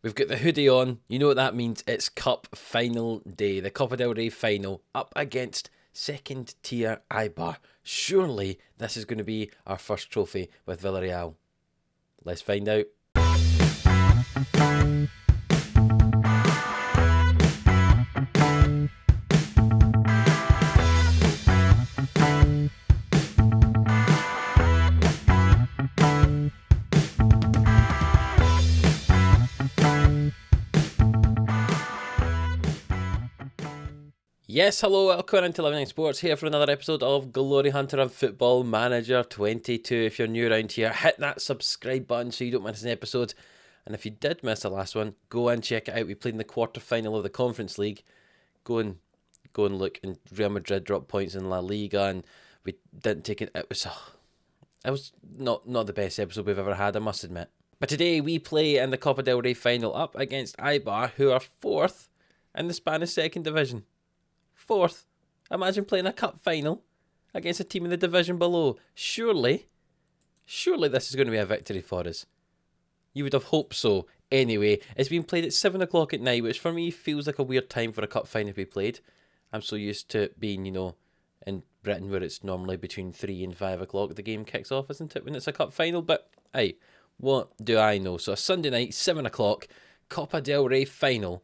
We've got the hoodie on. You know what that means. It's Cup final day. The Copa del Rey final up against second tier Eibar. Surely this is going to be our first trophy with Villarreal. Let's find out. Yes, hello, welcome into Living Sports here for another episode of Glory Hunter and Football Manager 22. If you're new around here, hit that subscribe button so you don't miss an episode. And if you did miss the last one, go and check it out. We played in the quarter-final of the Conference League. Go and look. And Real Madrid dropped points in La Liga, and we didn't take it. It was not the best episode we've ever had, I must admit. But today we play in the Copa del Rey final up against Eibar, who are fourth in the Spanish second division. Fourth. Imagine playing a cup final against a team in the division below. Surely this is going to be a victory for us. You would have hoped so. Anyway, it's been played at 7 o'clock at night, which for me feels like a weird time for a cup final to be played. I'm so used to being, in Britain where it's normally between 3 and 5 o'clock the game kicks off, isn't it, when it's a cup final? But, hey, what do I know? So a Sunday night, 7 o'clock, Copa del Rey final.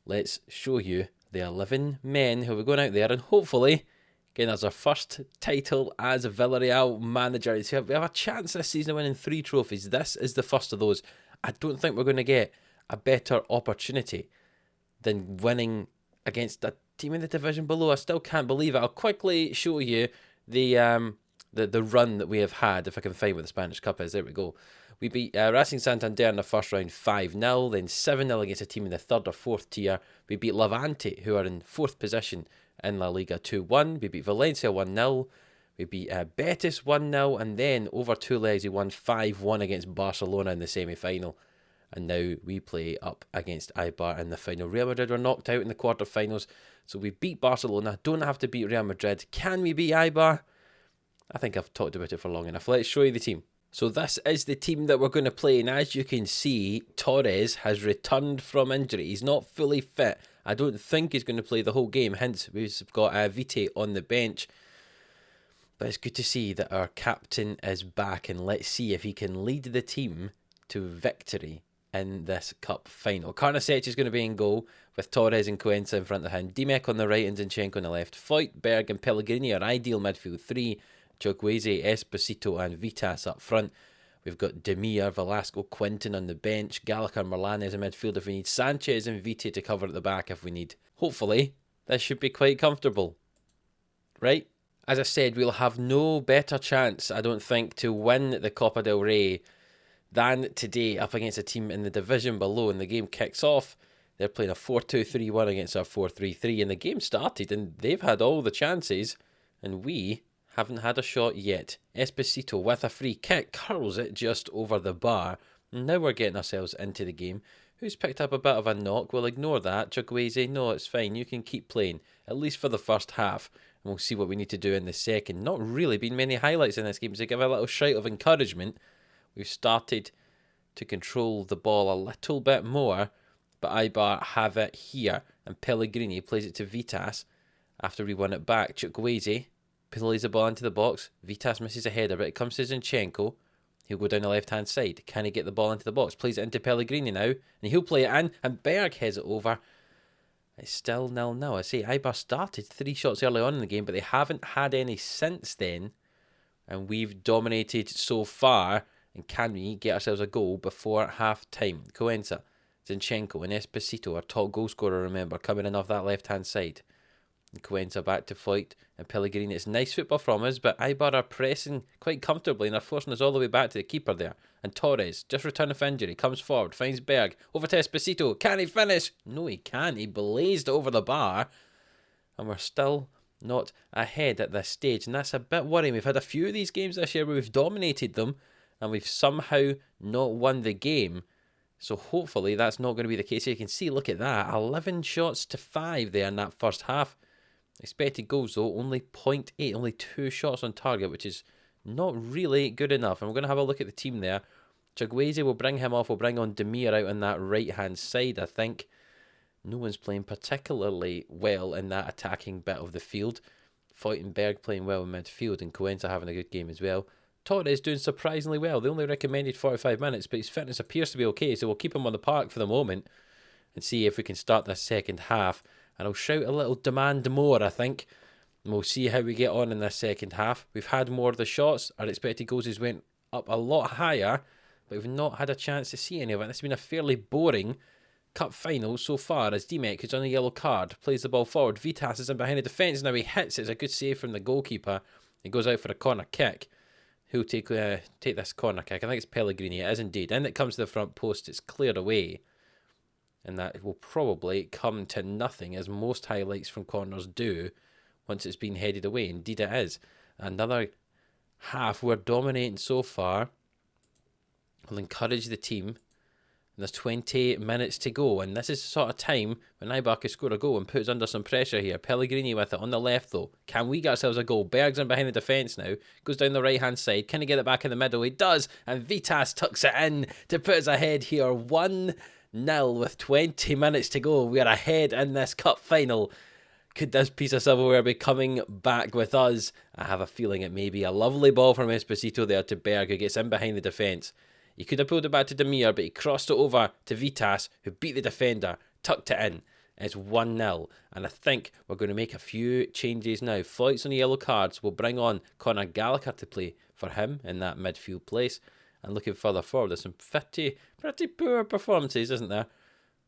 Let's show you the 11 men who are going out there and hopefully getting us our first title as a Villarreal manager. We have a chance this season of winning 3 trophies. This is the first of those. I don't think we're going to get a better opportunity than winning against a team in the division below. I still can't believe it. I'll quickly show you the run that we have had, if I can find what the Spanish Cup is. There we go. We beat Racing Santander in the first round 5-0, then 7-0 against a team in the third or fourth tier. We beat Levante, who are in fourth position in La Liga, 2-1. We beat Valencia 1-0. We beat Betis 1-0, and then over 2 legs we won 5-1 against Barcelona in the semi-final. And now we play up against Eibar in the final. Real Madrid were knocked out in the quarterfinals, so we beat Barcelona. Don't have to beat Real Madrid. Can we beat Eibar? I think I've talked about it for long enough. Let's show you the team. So this is the team that we're going to play, and as you can see, Torres has returned from injury. He's not fully fit. I don't think he's going to play the whole game, hence we've got Vite on the bench. But it's good to see that our captain is back, and let's see if he can lead the team to victory in this cup final. Karnasec is going to be in goal, with Torres and Cuenca in front of him. Dimek on the right and Zinchenko on the left. Foyt, Berg and Pellegrini are ideal midfield 3. Chukwueze, Esposito and Vitas up front. We've got Demir, Velasco, Quinton on the bench. Gallagher, Merlan as a midfield if we need. Sanchez and Vite to cover at the back if we need. Hopefully, this should be quite comfortable. Right? As I said, we'll have no better chance, I don't think, to win the Copa del Rey than today up against a team in the division below. And the game kicks off. They're playing a 4-2-3-1 against our 4-3-3. And the game started and they've had all the chances. And we haven't had a shot yet. Esposito with a free kick curls it just over the bar. And now we're getting ourselves into the game. Who's picked up a bit of a knock? We'll ignore that. Chukwueze, no, it's fine. You can keep playing, at least for the first half. And we'll see what we need to do in the second. Not really been many highlights in this game. So give a little shout of encouragement. We've started to control the ball a little bit more. But Eibar have it here. And Pellegrini plays it to Vitas after we won it back. Chukwueze plays the ball into the box. Vitas misses a header, but it comes to Zinchenko. He'll go down the left-hand side. Can he get the ball into the box? Plays it into Pellegrini now, and he'll play it in, and Berg heads it over. It's still 0-0. I say Eibar started 3 shots early on in the game, but they haven't had any since then, and we've dominated so far. And can we get ourselves a goal before half-time? Cuenca, Zinchenko, and Esposito, our top goal scorer, remember, coming in off that left-hand side. And Cuenca back to Foyt and Pellegrini. It's nice football from us, but Eibar are pressing quite comfortably and are forcing us all the way back to the keeper there. And Torres, just returning from injury, comes forward, finds Berg, over to Esposito. Can he finish? No, he can't. He blazed over the bar. And we're still not ahead at this stage. And that's a bit worrying. We've had a few of these games this year where we've dominated them and we've somehow not won the game. So hopefully that's not going to be the case. You can see, look at that. 11 shots to 5 there in that first half. Expected goals though, only 0.8, only 2 shots on target, which is not really good enough. And we're going to have a look at the team there. Chukwueze will bring him off. We'll bring on Demir out on that right-hand side, I think. No one's playing particularly well in that attacking bit of the field. Feuchtenberg playing well in midfield and Coenza having a good game as well. Torres doing surprisingly well. They only recommended 45 minutes, but his fitness appears to be okay, so we'll keep him on the park for the moment and see if we can start this second half. And I'll shout a little demand more, I think. And we'll see how we get on in this second half. We've had more of the shots. Our expected goals has went up a lot higher, but we've not had a chance to see any of it. This has been a fairly boring cup final so far, as Dimek, who's on a yellow card, plays the ball forward. Vitas is in behind the defence. Now he hits it. It's a good save from the goalkeeper. He goes out for a corner kick. Who'll take this corner kick? I think it's Pellegrini. It is indeed. And it comes to the front post. It's cleared away. And that will probably come to nothing, as most highlights from corners do once it's been headed away. Indeed it is. Another half. We're dominating so far. We'll encourage the team. And there's 20 minutes to go. And this is the sort of time when Ibaka can score a goal and puts under some pressure here. Pellegrini with it on the left though. Can we get ourselves a goal? Berg's in behind the defence now. Goes down the right hand side. Can he get it back in the middle? He does. And Vitas tucks it in to put us ahead here. 1-0 with 20 minutes to go. We are ahead in this cup final. Could this piece of silverware be coming back with us? I have a feeling it may be. A lovely ball from Esposito there to Berg, who gets in behind the defence. He could have pulled it back to Demir, but he crossed it over to Vitas, who beat the defender, tucked it in. It's 1-0, and I think we're going to make a few changes now. Floyd's on the yellow cards. We'll bring on Conor Gallagher to play for him in that midfield place. And looking further forward, there's some pretty poor performances, isn't there?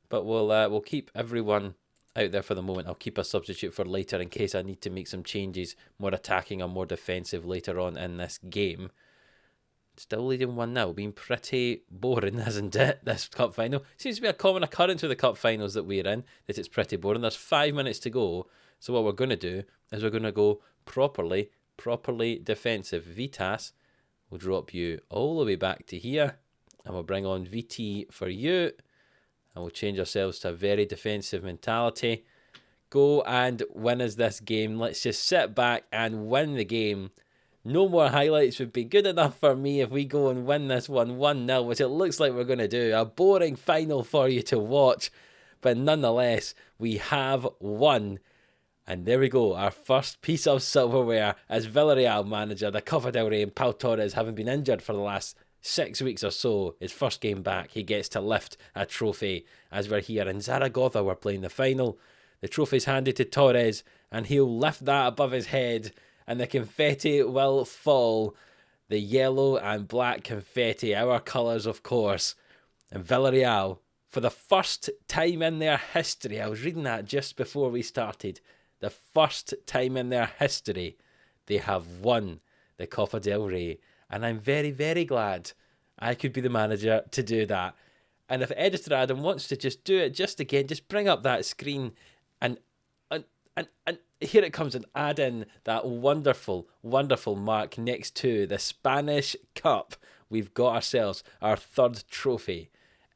But we'll keep everyone out there for the moment. I'll keep a substitute for later in case I need to make some changes, more attacking or more defensive later on in this game. Still leading 1-0, being pretty boring, isn't it, this cup final? Seems to be a common occurrence with the cup finals that we're in, that it's pretty boring. There's 5 minutes to go, so what we're going to do is we're going to go properly defensive. Vitas will drop you all the way back to here, and we'll bring on VT for you, and we'll change ourselves to a very defensive mentality. Go and win us this game. Let's just sit back and win the game. No more highlights would be good enough for me if we go and win this one 1-0, which it looks like we're going to do. A boring final for you to watch, but nonetheless, we have won. And there we go, our first piece of silverware as Villarreal manager. The Copa del Rey and Pau Torres, having been injured for the last 6 weeks or so, his first game back, he gets to lift a trophy as we're here in Zaragoza. We're playing the final. The trophy's handed to Torres, and he'll lift that above his head, and the confetti will fall. The yellow and black confetti, our colours of course. And Villarreal, for the first time in their history, I was reading that just before we started, the first time in their history, they have won the Copa del Rey. And I'm very, very glad I could be the manager to do that. And if Editor Adam wants to just do it just again, just bring up that screen and here it comes, and add in that wonderful mark next to the Spanish Cup. We've got ourselves our third trophy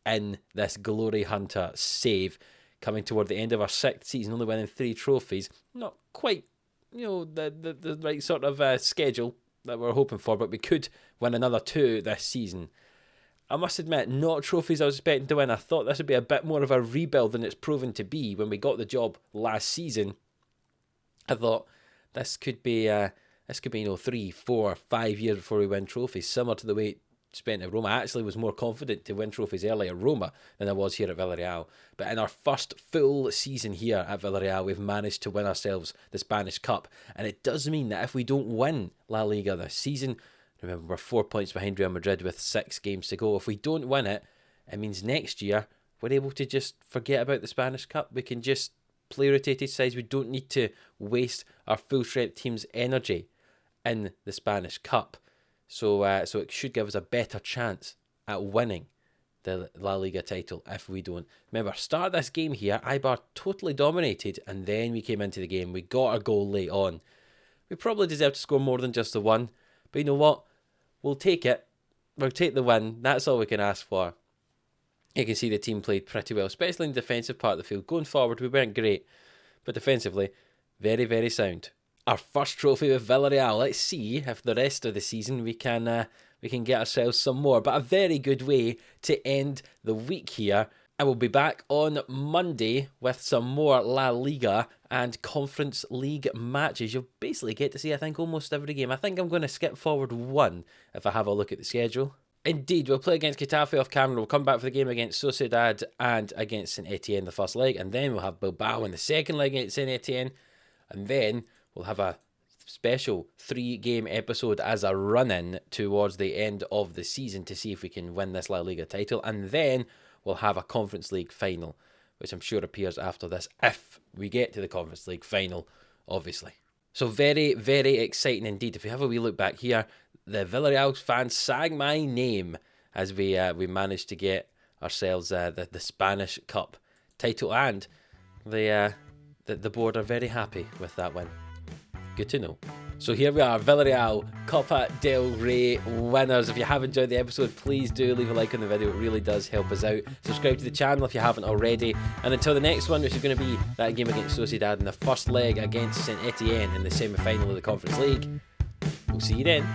in this Glory Hunter save, coming toward the end of our 6th season, only winning 3 trophies. Not quite, the right sort of schedule that we're hoping for, but we could win another 2 this season. I must admit, not trophies I was expecting to win. I thought this would be a bit more of a rebuild than it's proven to be. When we got the job last season, I thought this could be 3, 4, 5 years before we win trophies, similar to the way it spent at Roma. I actually was more confident to win trophies early at Roma than I was here at Villarreal. But in our first full season here at Villarreal, we've managed to win ourselves the Spanish Cup. And it does mean that if we don't win La Liga this season, remember we're 4 points behind Real Madrid with 6 games to go. If we don't win it, it means next year we're able to just forget about the Spanish Cup. We can just play rotated sides. We don't need to waste our full strength team's energy in the Spanish Cup. So it should give us a better chance at winning the La Liga title if we don't. Remember, start this game here, Eibar totally dominated, and then we came into the game. We got a goal late on. We probably deserved to score more than just the one, but you know what? We'll take it. We'll take the win. That's all we can ask for. You can see the team played pretty well, especially in the defensive part of the field. Going forward, we weren't great, but defensively, very, very sound. Our first trophy with Villarreal. Let's see if the rest of the season we can we can get ourselves some more. But a very good way to end the week here. I will be back on Monday with some more La Liga and Conference League matches. You'll basically get to see, I think, almost every game. I think I'm going to skip forward one if I have a look at the schedule. Indeed, we'll play against Getafe off camera. We'll come back for the game against Sociedad and against Saint Etienne the first leg. And then we'll have Bilbao in the second leg against Saint Etienne. And then we'll have a special 3-game episode as a run-in towards the end of the season to see if we can win this La Liga title. And then we'll have a Conference League final, which I'm sure appears after this, if we get to the Conference League final, obviously. So very, very exciting indeed. If we have a wee look back here, the Villarreal fans sang my name as we managed to get ourselves the Spanish Cup title, and the board are very happy with that win. Good to know. So here we are, Villarreal Copa del Rey winners. If you have enjoyed the episode, please do leave a like on the video. It really does help us out. Subscribe to the channel if you haven't already. And until the next one, which is going to be that game against Sociedad in the first leg against Saint Etienne in the semi-final of the Conference League, we'll see you then.